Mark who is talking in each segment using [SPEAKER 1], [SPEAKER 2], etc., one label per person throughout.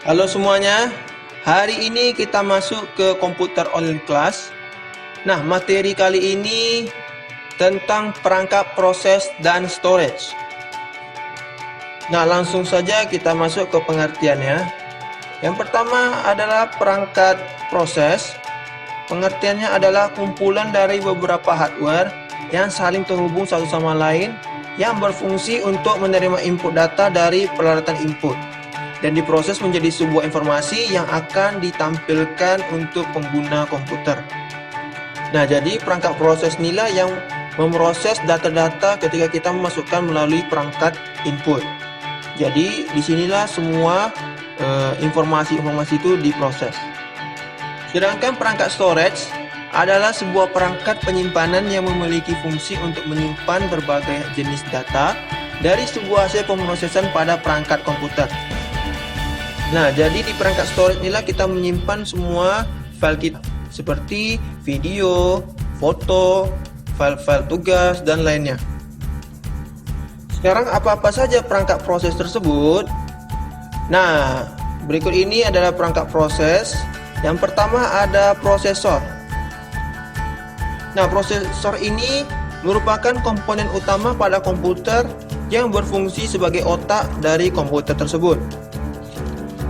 [SPEAKER 1] Halo semuanya, hari ini kita masuk ke komputer online class. Nah, materi kali ini tentang perangkat proses dan storage. Nah, langsung saja kita masuk ke pengertiannya. Yang pertama adalah perangkat proses. Pengertiannya adalah kumpulan dari beberapa hardware yang saling terhubung satu sama lain yang berfungsi untuk menerima input data dari peralatan input dan diproses menjadi sebuah informasi yang akan ditampilkan untuk pengguna komputer. Nah, jadi perangkat proses inilah yang memproses data-data ketika kita memasukkan melalui perangkat input. Jadi, disinilah semua informasi-informasi itu diproses. Sedangkan perangkat storage adalah sebuah perangkat penyimpanan yang memiliki fungsi untuk menyimpan berbagai jenis data dari sebuah hasil pemrosesan pada perangkat komputer. Nah, jadi di perangkat storage inilah kita menyimpan semua file kita seperti video, foto, file-file tugas, dan lainnya. Sekarang apa-apa saja perangkat proses tersebut? Nah, berikut ini adalah perangkat proses. Yang pertama ada prosesor. Nah, prosesor ini merupakan komponen utama pada komputer yang berfungsi sebagai otak dari komputer tersebut.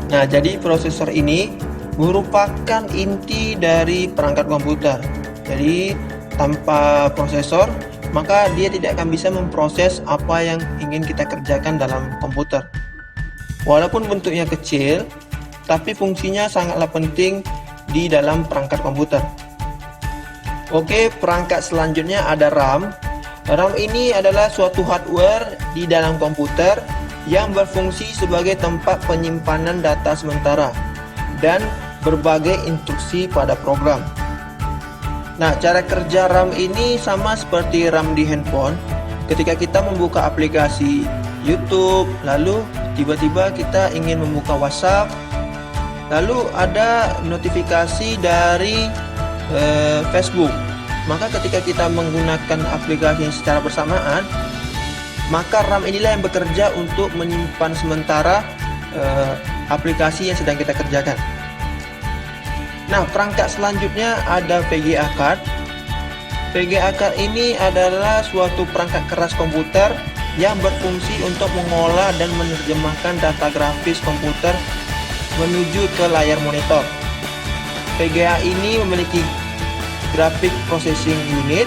[SPEAKER 1] Nah, jadi prosesor ini merupakan inti dari perangkat komputer. Jadi, tanpa prosesor, maka dia tidak akan bisa memproses apa yang ingin kita kerjakan dalam komputer. Walaupun bentuknya kecil, tapi fungsinya sangatlah penting di dalam perangkat komputer. Oke, perangkat selanjutnya ada RAM. RAM ini adalah suatu hardware di dalam komputer yang berfungsi sebagai tempat penyimpanan data sementara dan berbagai instruksi pada program. Nah, cara kerja RAM ini sama seperti RAM di handphone. Ketika kita membuka aplikasi YouTube, lalu tiba-tiba kita ingin membuka WhatsApp, lalu ada notifikasi dari Facebook. Maka ketika kita menggunakan aplikasi secara bersamaan, maka RAM inilah yang bekerja untuk menyimpan sementara aplikasi yang sedang kita kerjakan. Nah, perangkat selanjutnya ada VGA card. VGA card ini adalah suatu perangkat keras komputer yang berfungsi untuk mengolah dan menerjemahkan data grafis komputer menuju ke layar monitor. VGA ini memiliki graphic processing unit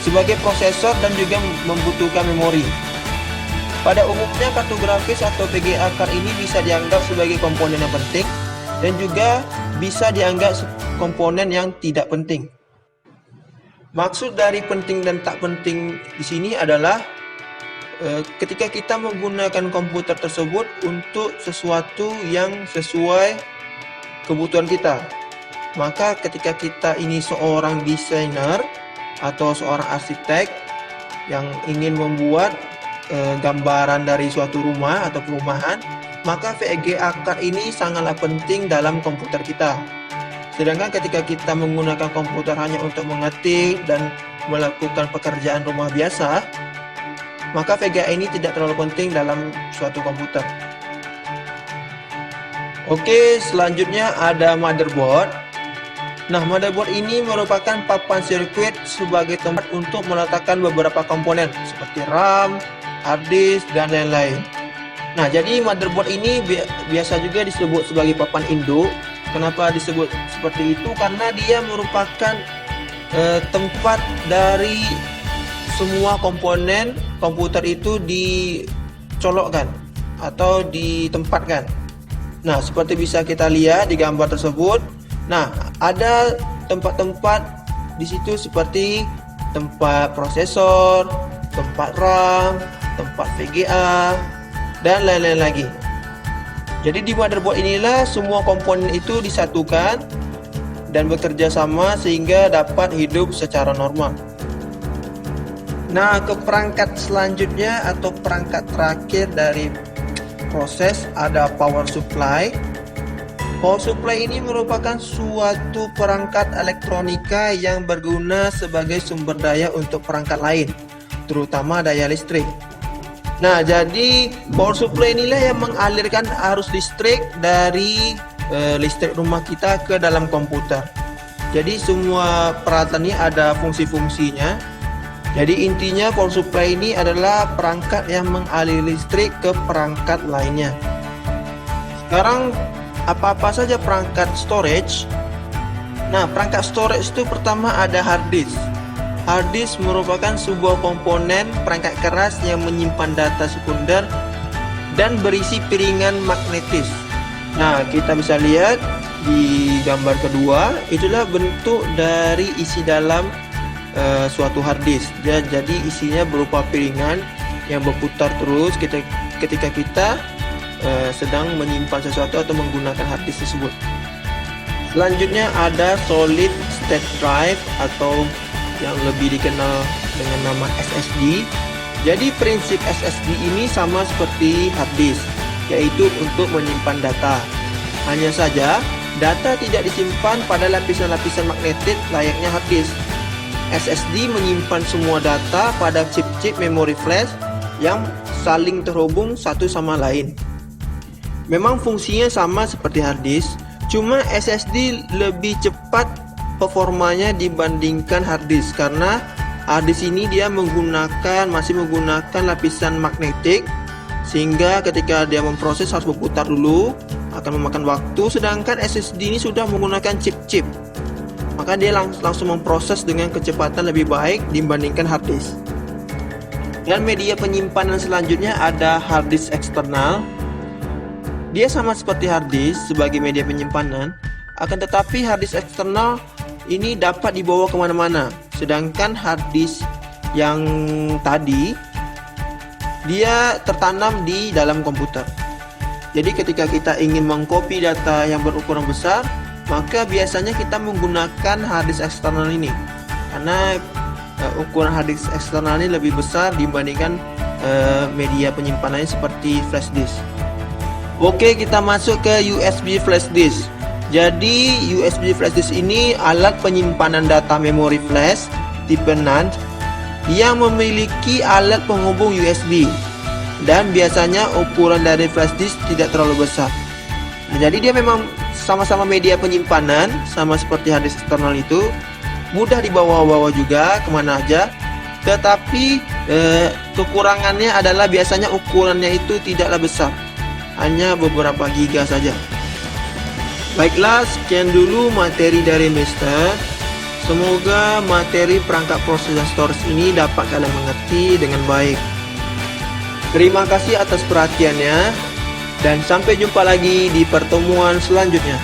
[SPEAKER 1] sebagai prosesor dan juga membutuhkan memori. Pada umumnya kartu grafis atau VGA card ini bisa dianggap sebagai komponen yang penting dan juga bisa dianggap komponen yang tidak penting. Maksud dari penting dan tak penting di sini adalah ketika kita menggunakan komputer tersebut untuk sesuatu yang sesuai kebutuhan kita. Maka ketika kita ini seorang desainer atau seorang arsitek yang ingin membuat gambaran dari suatu rumah atau perumahan, maka VGA card ini sangatlah penting dalam komputer kita. Sedangkan ketika kita menggunakan komputer hanya untuk mengetik dan melakukan pekerjaan rumah biasa, maka VGA ini tidak terlalu penting dalam suatu komputer. Oke, selanjutnya ada motherboard. Nah, motherboard ini merupakan papan sirkuit sebagai tempat untuk meletakkan beberapa komponen seperti RAM, hard disk, dan lain-lain. Nah, jadi motherboard ini biasa juga disebut sebagai papan induk. Kenapa disebut seperti itu? Karena dia merupakan tempat dari semua komponen komputer itu dicolokkan atau ditempatkan. Nah, seperti bisa kita lihat di gambar tersebut. Nah, ada tempat-tempat di situ seperti tempat prosesor, tempat RAM, tempat VGA, dan lain-lain lagi. Jadi di motherboard inilah semua komponen itu disatukan dan bekerja sama sehingga dapat hidup secara normal. Nah, ke perangkat selanjutnya atau perangkat terakhir dari proses ada power supply. Power supply ini merupakan suatu perangkat elektronika yang berguna sebagai sumber daya untuk perangkat lain, terutama daya listrik. Nah, jadi power supply inilah yang mengalirkan arus listrik dari listrik rumah kita ke dalam komputer. Jadi semua peralatan ini ada fungsi-fungsinya. Jadi intinya power supply ini adalah perangkat yang mengalir listrik ke perangkat lainnya. Sekarang apa-apa saja perangkat storage? Nah, perangkat storage itu pertama ada hard disk. Hard disk merupakan sebuah komponen perangkat keras yang menyimpan data sekunder dan berisi piringan magnetis. Nah, kita bisa lihat di gambar kedua, itulah bentuk dari isi dalam suatu hard disk. Jadi isinya berupa piringan yang berputar terus ketika kita sedang menyimpan sesuatu atau menggunakan hard disk tersebut. Selanjutnya ada solid state drive atau yang lebih dikenal dengan nama SSD. Jadi prinsip SSD ini sama seperti hard disk, yaitu untuk menyimpan data. Hanya saja data tidak disimpan pada lapisan-lapisan magnetik layaknya hard disk. SSD menyimpan semua data pada chip-chip memori flash yang saling terhubung satu sama lain. Memang fungsinya sama seperti hard disk, cuma SSD lebih cepat performanya dibandingkan hard disk, karena hard disk ini dia masih menggunakan lapisan magnetik, sehingga ketika dia memproses harus berputar dulu, akan memakan waktu. Sedangkan SSD ini sudah menggunakan chip-chip, maka dia langsung memproses dengan kecepatan lebih baik dibandingkan hard disk. Dan media penyimpanan selanjutnya ada hard disk eksternal. Dia sama seperti hard disk sebagai media penyimpanan, akan tetapi hard disk eksternal ini dapat dibawa kemana-mana. Sedangkan hard disk yang tadi dia tertanam di dalam komputer. Jadi ketika kita ingin mengcopy data yang berukuran besar, maka biasanya kita menggunakan hard disk eksternal ini, karena ukuran hard disk eksternal ini lebih besar dibandingkan media penyimpanannya seperti flash disk. Oke, kita masuk ke USB flash disk. Jadi USB flash disk ini alat penyimpanan data memori flash tipe NAND yang memiliki alat penghubung USB, dan biasanya ukuran dari flash disk tidak terlalu besar. Nah, jadi dia memang sama-sama media penyimpanan, sama seperti hard disk eksternal itu, mudah dibawa-bawa juga kemana aja. Tetapi kekurangannya adalah biasanya ukurannya itu tidaklah besar, hanya beberapa giga saja. Baiklah, sekian dulu materi dari Mister. Semoga materi perangkat proses dan storage ini dapat kalian mengerti dengan baik. Terima kasih atas perhatiannya, dan sampai jumpa lagi di pertemuan selanjutnya.